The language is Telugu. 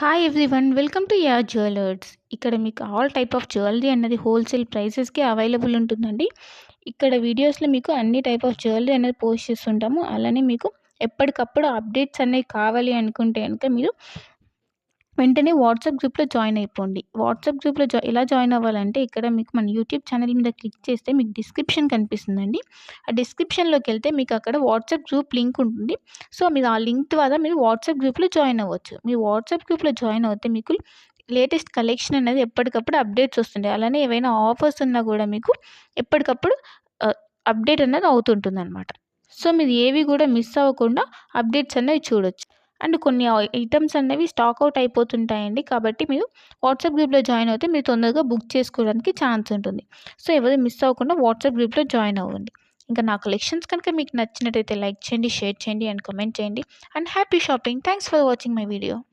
Hi everyone welcome to yeah jewellers. ఇక్కడ మీకు ఆల్ టైప్ ఆఫ్ జ్యువెలరీ అన్నది హోల్సేల్ ప్రైసెస్కి అవైలబుల్ ఉంటుందండి. ఇక్కడ వీడియోస్లో మీకు అన్ని టైప్ ఆఫ్ జ్యువెలరీ అనేది పోస్ట్ చేస్తుంటాము. అలానే మీకు ఎప్పటికప్పుడు అప్డేట్స్ అనేవి కావాలి అనుకుంటే కనుక మీరు వెంటనే వాట్సాప్ గ్రూప్లో జాయిన్ అయిపోండి. వాట్సాప్ గ్రూప్లో ఎలా జాయిన్ అవ్వాలంటే ఇక్కడ మీకు మన యూట్యూబ్ ఛానల్ మీద క్లిక్ చేస్తే మీకు డిస్క్రిప్షన్ కనిపిస్తుందండి. ఆ డిస్క్రిప్షన్లోకి వెళ్తే మీకు అక్కడ వాట్సాప్ గ్రూప్ లింక్ ఉంటుంది. సో మీరు ఆ లింక్ ద్వారా మీరు వాట్సాప్ గ్రూప్లో జాయిన్ అవ్వచ్చు. మీ వాట్సాప్ గ్రూప్లో జాయిన్ అవుతే మీకు లేటెస్ట్ కలెక్షన్ అనేది ఎప్పటికప్పుడు అప్డేట్స్ వస్తుంటాయి. అలానే ఏవైనా ఆఫర్స్ ఉన్నా కూడా మీకు ఎప్పటికప్పుడు అప్డేట్ అనేది అవుతుంటుందన్నమాట. సో మీరు ఏవి కూడా మిస్ అవ్వకుండా అప్డేట్స్ అనేవి చూడొచ్చు. అండ్ కొన్ని ఐటెమ్స్ అనేవి స్టాక్ అవుట్ అయిపోతుంటాయండి. కాబట్టి మీరు వాట్సాప్ గ్రూప్లో జాయిన్ అవుతే మీరు తొందరగా బుక్ చేసుకోవడానికి ఛాన్స్ ఉంటుంది. సో ఎవరు మిస్ అవ్వకుండా వాట్సాప్ గ్రూప్లో జాయిన్ అవ్వండి. ఇంకా నా కలెక్షన్స్ కనుక మీకు నచ్చినట్టయితే లైక్ చేయండి, షేర్ చేయండి అండ్ కామెంట్ చేయండి. And happy shopping. Thanks for watching my video.